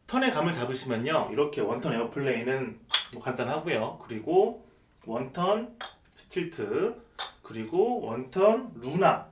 턴의 감을 잡으시면요, 이렇게 원턴 에어플레인은 뭐 간단하고요. 그리고 원턴 스틸트, 그리고 원턴 루나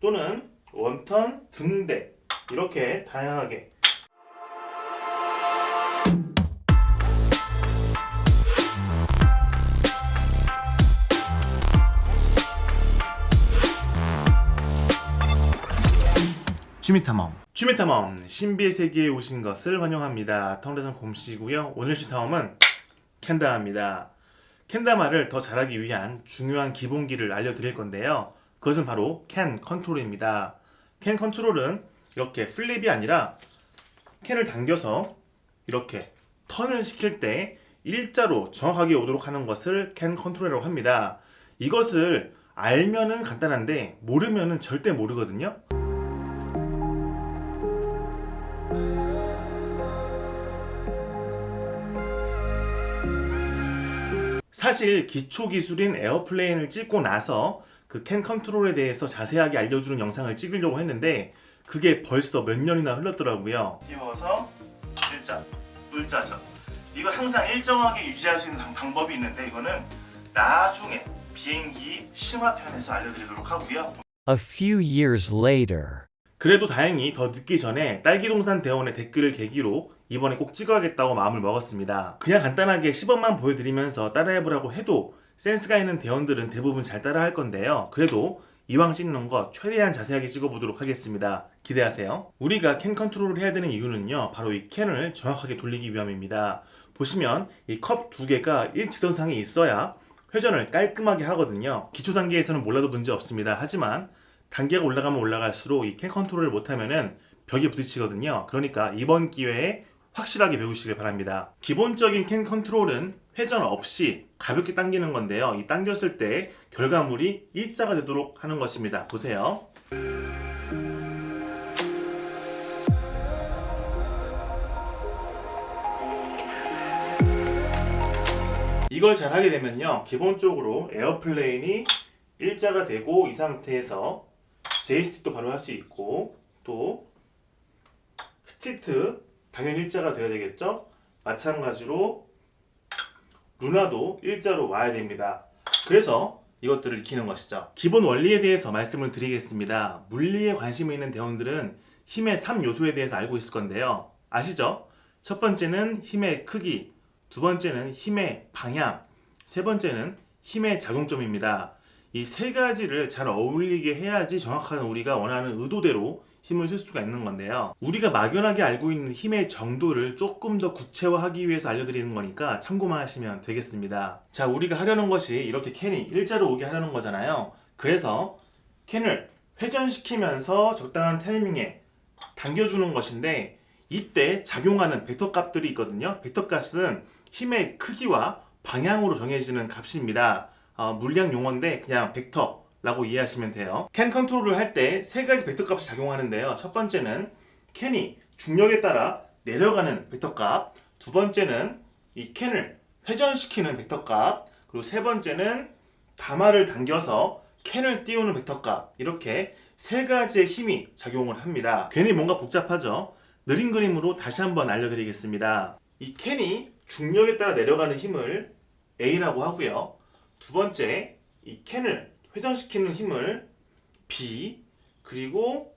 또는 원턴 등대, 이렇게 다양하게 취미탐험 신비의 세계에 오신 것을 환영합니다. 텅대전 곰씨고요. 오늘 시탐험은 캔다마입니다. 캔다마를 더 잘하기 위한 중요한 기본기를 알려드릴 건데요. 그것은 바로 캔 컨트롤입니다. 캔 컨트롤은 이렇게 플립이 아니라 캔을 당겨서 이렇게 턴을 시킬 때 일자로 정확하게 오도록 하는 것을 캔 컨트롤이라고 합니다. 이것을 알면은 간단한데 모르면은 절대 모르거든요. 사실 기초 기술인 에어플레인을 찍고 나서 그 캔 컨트롤에 대해서 자세하게 알려주는 영상을 찍으려고 했는데 그게 벌써 몇 년이나 흘렀더라고요. 띄워서 일자, 물자죠. 이거 항상 일정하게 유지할 수 있는 방법이 있는데 이거는 나중에 비행기 심화편에서 알려드리도록 하고요. A few years later. 그래도 다행히 더 늦기 전에 딸기동산 대원의 댓글을 계기로 이번에 꼭 찍어야겠다고 마음을 먹었습니다. 그냥 간단하게 시범만 보여드리면서 따라해보라고 해도 센스가 있는 대원들은 대부분 잘 따라할 건데요. 그래도 이왕 찍는 거 최대한 자세하게 찍어보도록 하겠습니다. 기대하세요. 우리가 캔 컨트롤을 해야 되는 이유는요, 바로 이 캔을 정확하게 돌리기 위함입니다. 보시면 이 컵 두 개가 일직선상에 있어야 회전을 깔끔하게 하거든요. 기초 단계에서는 몰라도 문제 없습니다. 하지만 단계가 올라가면 올라갈수록 이 캔 컨트롤을 못하면은 벽에 부딪히거든요. 그러니까 이번 기회에 확실하게 배우시길 바랍니다. 기본적인 캔 컨트롤은 회전 없이 가볍게 당기는 건데요. 이 당겼을 때 결과물이 일자가 되도록 하는 것입니다. 보세요. 이걸 잘 하게 되면요, 기본적으로 에어플레인이 일자가 되고 이 상태에서 제이스틱도 바로 할 수 있고, 또 스틸트 당연히 일자가 되어야 되겠죠. 마찬가지로 루나도 일자로 와야 됩니다. 그래서 이것들을 익히는 것이죠. 기본 원리에 대해서 말씀을 드리겠습니다. 물리에 관심이 있는 대원들은 힘의 3요소에 대해서 알고 있을 건데요. 아시죠? 첫 번째는 힘의 크기, 두 번째는 힘의 방향, 세 번째는 힘의 작용점입니다. 이 세 가지를 잘 어울리게 해야지 정확한 우리가 원하는 의도대로 힘을 쓸 수가 있는 건데요. 우리가 막연하게 알고 있는 힘의 정도를 조금 더 구체화하기 위해서 알려드리는 거니까 참고만 하시면 되겠습니다. 자, 우리가 하려는 것이 이렇게 캔이 일자로 오게 하려는 거잖아요. 그래서 캔을 회전시키면서 적당한 타이밍에 당겨주는 것인데, 이때 작용하는 벡터 값들이 있거든요. 벡터 값은 힘의 크기와 방향으로 정해지는 값입니다. 물리학 용어인데 그냥 벡터라고 이해하시면 돼요. 캔 컨트롤을 할 때 세 가지 벡터 값이 작용하는데요. 첫 번째는 캔이 중력에 따라 내려가는 벡터 값, 두 번째는 이 캔을 회전시키는 벡터 값, 그리고 세 번째는 다마를 당겨서 캔을 띄우는 벡터 값, 이렇게 세 가지의 힘이 작용을 합니다. 괜히 뭔가 복잡하죠? 느린 그림으로 다시 한번 알려드리겠습니다. 이 캔이 중력에 따라 내려가는 힘을 A라고 하고요. 두 번째, 이 캔을 회전시키는 힘을 B, 그리고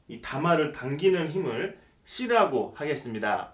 이 다마를 당기는 힘을 C라고 하겠습니다.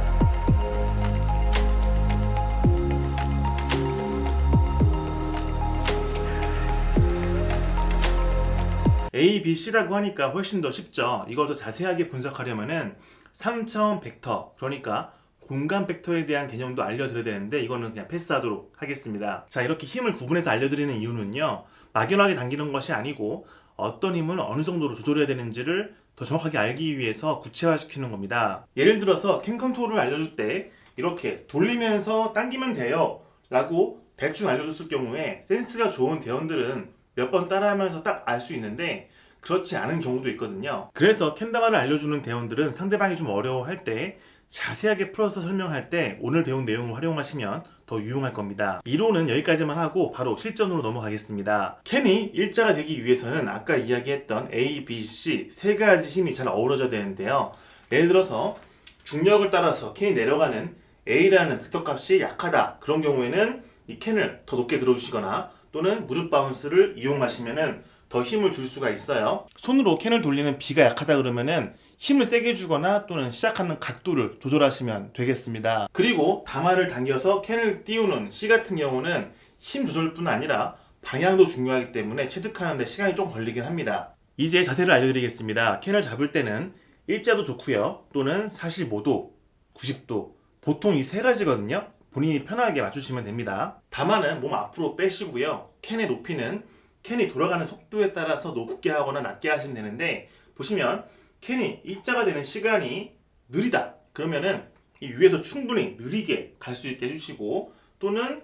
A, B, C라고 하니까 훨씬 더 쉽죠. 이걸 더 자세하게 분석하려면은 3차원 벡터, 그러니까 공간 벡터에 대한 개념도 알려드려야 되는데 이거는 그냥 패스하도록 하겠습니다. 자, 이렇게 힘을 구분해서 알려드리는 이유는요, 막연하게 당기는 것이 아니고 어떤 힘을 어느 정도로 조절해야 되는지를 더 정확하게 알기 위해서 구체화시키는 겁니다. 예를 들어서 캔 컨트롤을 알려줄 때 이렇게 돌리면서 당기면 돼요 라고 대충 알려줬을 경우에 센스가 좋은 대원들은 몇 번 따라하면서 딱 알 수 있는데 그렇지 않은 경우도 있거든요. 그래서 캔다마를 알려주는 대원들은 상대방이 좀 어려워할 때 자세하게 풀어서 설명할 때 오늘 배운 내용을 활용하시면 더 유용할 겁니다. 이론은 여기까지만 하고 바로 실전으로 넘어가겠습니다. 캔이 일자가 되기 위해서는 아까 이야기했던 A, B, C 세 가지 힘이 잘 어우러져야 되는데요. 예를 들어서 중력을 따라서 캔이 내려가는 A라는 벡터 값이 약하다. 그런 경우에는 이 캔을 더 높게 들어주시거나 또는 무릎 바운스를 이용하시면은 더 힘을 줄 수가 있어요. 손으로 캔을 돌리는 B가 약하다 그러면은 힘을 세게 주거나 또는 시작하는 각도를 조절하시면 되겠습니다. 그리고 다마를 당겨서 캔을 띄우는 C 같은 경우는 힘 조절뿐 아니라 방향도 중요하기 때문에 체득하는 데 시간이 좀 걸리긴 합니다. 이제 자세를 알려드리겠습니다. 캔을 잡을 때는 일자도 좋고요. 또는 45도, 90도 보통 이 세 가지거든요. 본인이 편하게 맞추시면 됩니다. 다마는 몸 앞으로 빼시고요. 캔의 높이는 캔이 돌아가는 속도에 따라서 높게 하거나 낮게 하시면 되는데 보시면 캔이 일자가 되는 시간이 느리다. 그러면은 이 위에서 충분히 느리게 갈 수 있게 해주시고 또는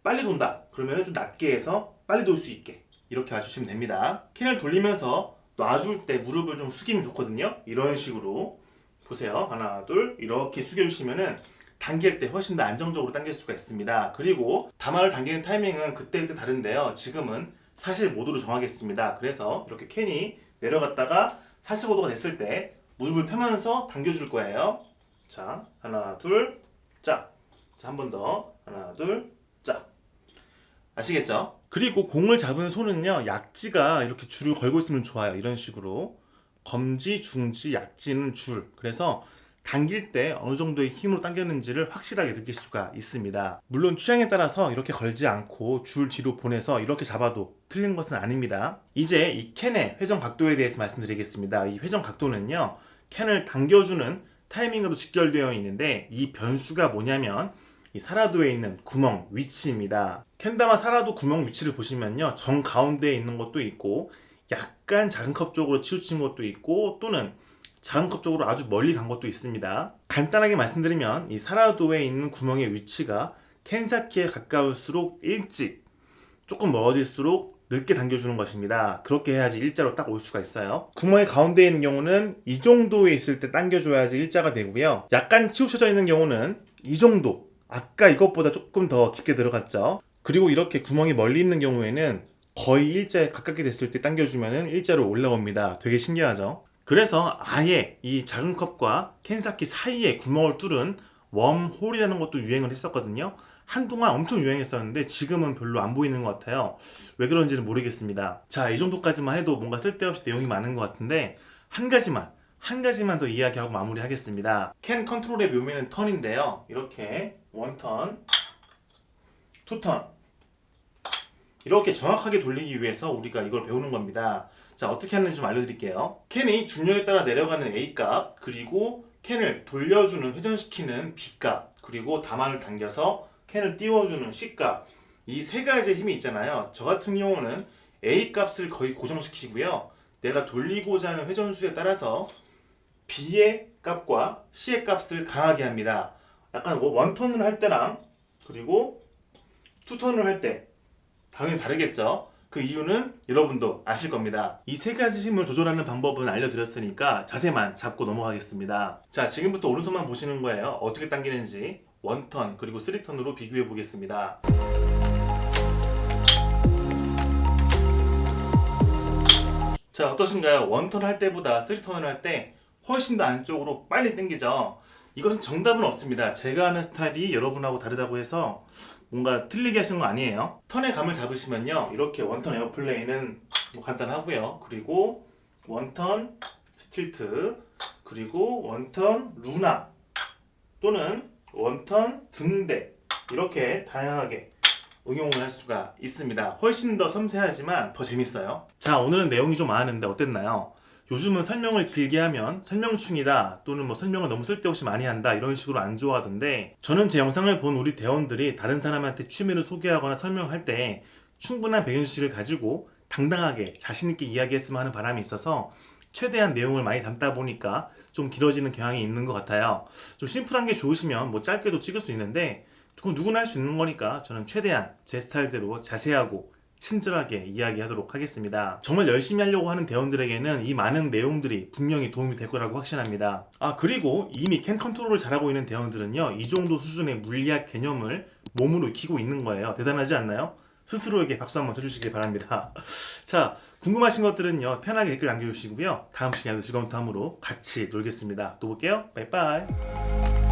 빨리 돈다. 그러면은 좀 낮게 해서 빨리 돌 수 있게 이렇게 해주시면 됩니다. 캔을 돌리면서 놔줄 때 무릎을 좀 숙이면 좋거든요. 이런 식으로 보세요. 하나, 둘 이렇게 숙여주시면은 당길 때 훨씬 더 안정적으로 당길 수가 있습니다. 그리고 다마를 당기는 타이밍은 그때그때 다른데요. 지금은 45도로 정하겠습니다. 그래서 이렇게 캔이 내려갔다가 45도가 됐을 때 무릎을 펴면서 당겨줄 거예요. 자, 하나, 둘, 짝. 자, 한 번 더. 하나, 둘, 짝. 아시겠죠? 그리고 공을 잡은 손은요, 약지가 이렇게 줄을 걸고 있으면 좋아요. 이런 식으로. 검지, 중지, 약지는 줄. 그래서 당길 때 어느 정도의 힘으로 당겼는지를 확실하게 느낄 수가 있습니다. 물론 취향에 따라서 이렇게 걸지 않고 줄 뒤로 보내서 이렇게 잡아도 틀린 것은 아닙니다. 이제 이 캔의 회전 각도에 대해서 말씀드리겠습니다. 이 회전 각도는요, 캔을 당겨주는 타이밍으로 직결되어 있는데 이 변수가 뭐냐면 이 사라도에 있는 구멍 위치입니다. 캔다마 사라도 구멍 위치를 보시면요, 정 가운데에 있는 것도 있고 약간 작은 컵 쪽으로 치우친 것도 있고 또는 작은 컵 쪽으로 아주 멀리 간 것도 있습니다. 간단하게 말씀드리면 이 사라도에 있는 구멍의 위치가 캔사키에 가까울수록 일찍, 조금 멀어질수록 늦게 당겨주는 것입니다. 그렇게 해야지 일자로 딱 올 수가 있어요. 구멍의 가운데에 있는 경우는 이 정도에 있을 때 당겨줘야지 일자가 되고요. 약간 치우쳐져 있는 경우는 이 정도, 아까 이것보다 조금 더 깊게 들어갔죠. 그리고 이렇게 구멍이 멀리 있는 경우에는 거의 일자에 가깝게 됐을 때 당겨주면 일자로 올라옵니다. 되게 신기하죠? 그래서 아예 이 작은 컵과 캔사키 사이에 구멍을 뚫은 웜홀이라는 것도 유행을 했었거든요. 한동안 엄청 유행했었는데 지금은 별로 안 보이는 것 같아요. 왜 그런지는 모르겠습니다. 자, 이 정도까지만 해도 뭔가 쓸데없이 내용이 많은 것 같은데 한 가지만 더 이야기하고 마무리하겠습니다. 캔 컨트롤의 묘미는 턴인데요. 이렇게 원턴, 투턴 이렇게 정확하게 돌리기 위해서 우리가 이걸 배우는 겁니다. 자, 어떻게 하는지 좀 알려드릴게요. 캔이 중력에 따라 내려가는 A값, 그리고 캔을 돌려주는 회전시키는 B값, 그리고 다마를 당겨서 캔을 띄워주는 C값, 이 세 가지의 힘이 있잖아요. 저 같은 경우는 A값을 거의 고정시키고요. 내가 돌리고자 하는 회전수에 따라서 B의 값과 C의 값을 강하게 합니다. 약간 원턴을 할 때랑 그리고 투턴을 할 때 당연히 다르겠죠. 그 이유는 여러분도 아실 겁니다. 이 세 가지 힘을 조절하는 방법은 알려드렸으니까 자세만 잡고 넘어가겠습니다. 자, 지금부터 오른손만 보시는 거예요. 어떻게 당기는지 원턴 그리고 쓰리턴으로 비교해 보겠습니다. 자, 어떠신가요? 원턴 할 때보다 쓰리턴을 할 때 훨씬 더 안쪽으로 빨리 당기죠. 이것은 정답은 없습니다. 제가 하는 스타일이 여러분하고 다르다고 해서 뭔가 틀리게 하시는 거 아니에요. 턴의 감을 잡으시면요, 이렇게 원턴 에어플레인은 뭐 간단하고요. 그리고 원턴 스틸트, 그리고 원턴 루나 또는 원턴 등대, 이렇게 다양하게 응용을 할 수가 있습니다. 훨씬 더 섬세하지만 더 재밌어요. 자, 오늘은 내용이 좀 많은데 어땠나요? 요즘은 설명을 길게 하면 설명충이다 또는 뭐 설명을 너무 쓸데없이 많이 한다 이런 식으로 안 좋아하던데, 저는 제 영상을 본 우리 대원들이 다른 사람한테 취미를 소개하거나 설명할 때 충분한 배경지식을 가지고 당당하게 자신있게 이야기했으면 하는 바람이 있어서 최대한 내용을 많이 담다 보니까 좀 길어지는 경향이 있는 것 같아요. 좀 심플한 게 좋으시면 뭐 짧게도 찍을 수 있는데 그건 누구나 할 수 있는 거니까 저는 최대한 제 스타일대로 자세하고 친절하게 이야기하도록 하겠습니다. 정말 열심히 하려고 하는 대원들에게는 이 많은 내용들이 분명히 도움이 될 거라고 확신합니다. 그리고 이미 캔 컨트롤을 잘하고 있는 대원들은요, 이 정도 수준의 물리학 개념을 몸으로 익히고 있는 거예요. 대단하지 않나요? 스스로에게 박수 한번 쳐주시기 바랍니다. 자, 궁금하신 것들은요 편하게 댓글 남겨주시고요. 다음 시간에도 즐거운 다음으로 같이 놀겠습니다. 또 볼게요. 빠이빠이.